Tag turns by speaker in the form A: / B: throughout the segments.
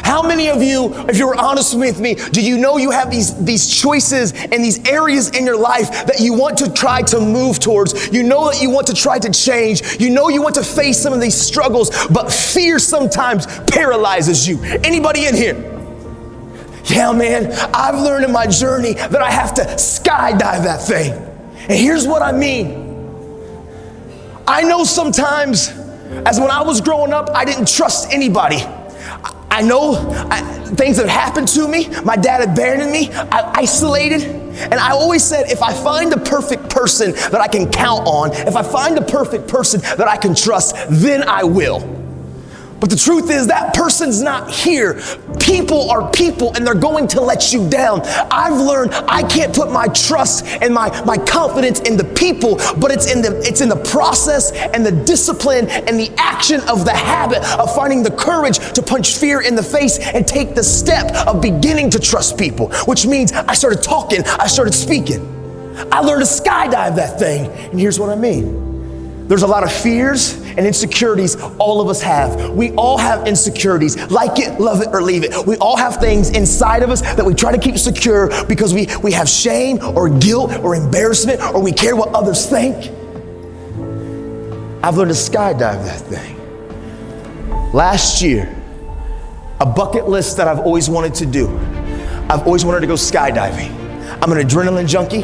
A: How many of you, if you were honest with me, do you know you have these choices and these areas in your life that you want to try to move towards? You know that you want to try to change. You know you want to face some of these struggles, but fear sometimes paralyzes you. Anybody in here? Yeah, man, I've learned in my journey that I have to skydive that thing. And here's what I mean. I know sometimes, as when I was growing up, I didn't trust anybody. I know things that happened to me. My dad abandoned me. I isolated. And I always said, if I find the perfect person that I can count on, if I find the perfect person that I can trust, then I will. But the truth is that person's not here. People are people, and they're going to let you down. I've learned I can't put my trust and my confidence in the people, but it's in the process and the discipline and the action of the habit of finding the courage to punch fear in the face and take the step of beginning to trust people, which means I started talking, I started speaking. I learned to skydive that thing, and here's what I mean. There's a lot of fears and insecurities all of us have. We all have insecurities. Like it, love it, or leave it. We all have things inside of us that we try to keep secure because we have shame or guilt or embarrassment, or we care what others think. I've learned to skydive that thing. Last year, a bucket list that I've always wanted to do. I've always wanted to go skydiving. I'm an adrenaline junkie,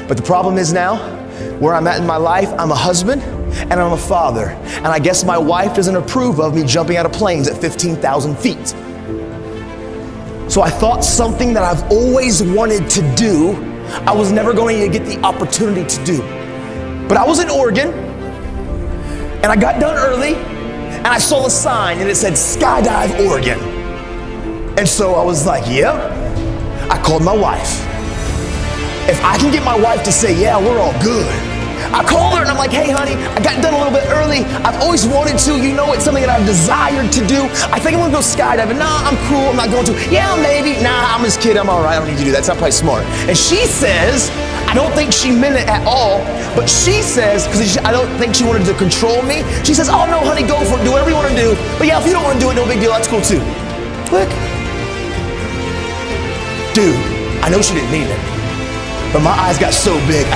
A: but the problem is now, where I'm at in my life, I'm a husband and I'm a father. And I guess my wife doesn't approve of me jumping out of planes at 15,000 feet. So I thought something that I've always wanted to do, I was never going to get the opportunity to do. But I was in Oregon and I got done early and I saw a sign and it said Skydive Oregon. And so I was like, yep. I called my wife. If I can get my wife to say, yeah, we're all good. I call her and I'm like, hey honey, I got done a little bit early. I've always wanted to, you know, it's something that I've desired to do. I think I'm gonna go skydiving. Nah, I'm cool, I'm not going to. Yeah, maybe. Nah, I'm just kidding, I'm all right, I don't need to do that. It's not probably smart. And she says, I don't think she meant it at all, but she says, because I don't think she wanted to control me, she says, oh no honey, go for it, do whatever you wanna do. But yeah, if you don't wanna do it, no big deal, that's cool too. Click. Dude, I know she didn't mean it. But my eyes got so big,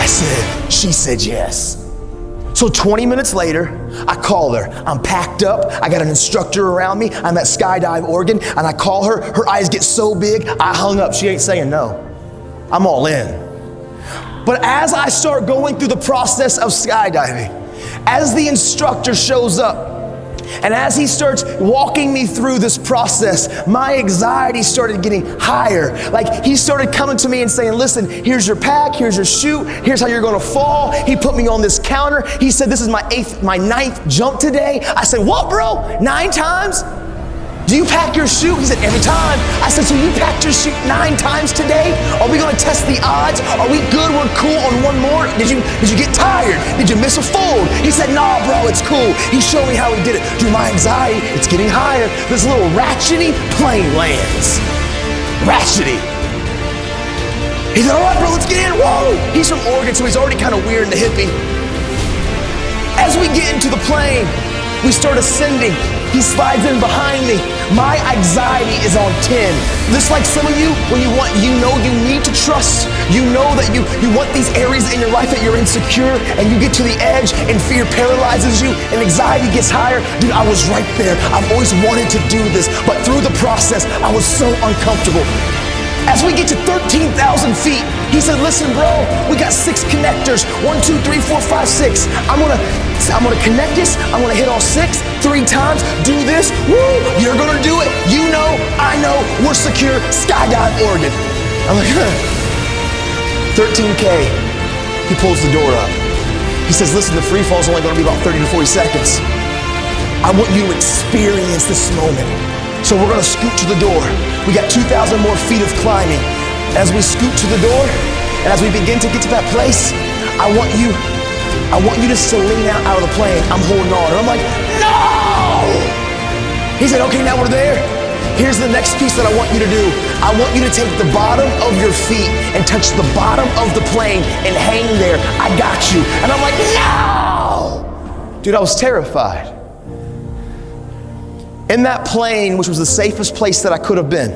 A: she said yes. So 20 minutes later, I call her. I'm packed up, I got an instructor around me, I'm at Skydive Oregon, and I call her, her eyes get so big, I hung up, she ain't saying no. I'm all in. But as I start going through the process of skydiving, as the instructor shows up, and as he starts walking me through this process, my anxiety started getting higher. Like he started coming to me and saying, listen, here's your pack, here's your chute, here's how you're gonna fall. He put me on this counter. He said, this is my 9th jump today. I said, what bro, 9 times? Do you pack your chute? He said, every time. I said, so you packed your chute 9 times today? Are we gonna test the odds? Are we good, we're cool on one more? Did you get tired? Did you miss a fold? He said, nah bro, it's cool. He showed me how he did it. Dude, my anxiety, it's getting higher. This little ratchety plane lands. Ratchety. He said, all right bro, let's get in, whoa. He's from Oregon, so he's already kind of weird and a hippie. As we get into the plane, we start ascending. He slides in behind me. My anxiety is on 10. Just like some of you, when you need to trust, you know that you want these areas in your life that you're insecure, and you get to the edge and fear paralyzes you and anxiety gets higher. Dude, I was right there. I've always wanted to do this, but through the process, I was so uncomfortable. As we get to 13,000 feet, he said, listen bro, we got 6 connectors. 1, 2, 3, 4, 5, 6. I'm gonna connect this. I'm gonna hit all 6, 3 times, do this, woo, you're gonna do it. You know, I know, we're secure, Skydive Oregon. I'm like, 13K. He pulls the door up. He says, listen, the free fall is only gonna be about 30 to 40 seconds. I want you to experience this moment. So we're gonna scoot to the door. We got 2,000 more feet of climbing. As we scoot to the door, and as we begin to get to that place, I want you just to lean out of the plane. I'm holding on, and I'm like, no! He said, okay, now we're there. Here's the next piece that I want you to do. I want you to take the bottom of your feet and touch the bottom of the plane and hang there. I got you. And I'm like, no! Dude, I was terrified. In that plane, which was the safest place that I could have been,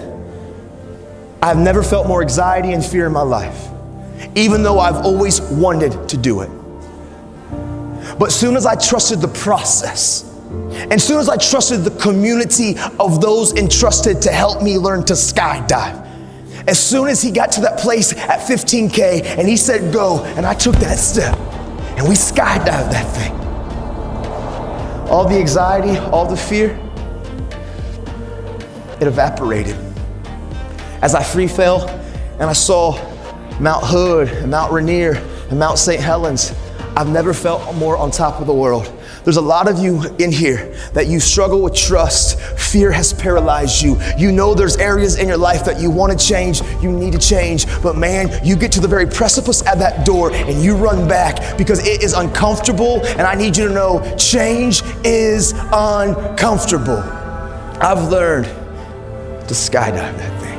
A: I've never felt more anxiety and fear in my life, even though I've always wanted to do it. But as soon as I trusted the process, and soon as I trusted the community of those entrusted to help me learn to skydive, as soon as he got to that place at 15K and he said go, and I took that step, and we skydived that thing. All the anxiety, all the fear, it evaporated. As I free fell and I saw Mount Hood and Mount Rainier and Mount St. Helens, I've never felt more on top of the world. There's a lot of you in here that you struggle with trust. Fear has paralyzed you. You know there's areas in your life that you want to change, you need to change, but man, you get to the very precipice at that door and you run back because it is uncomfortable, and I need you to know change is uncomfortable. I've learned to skydive that thing.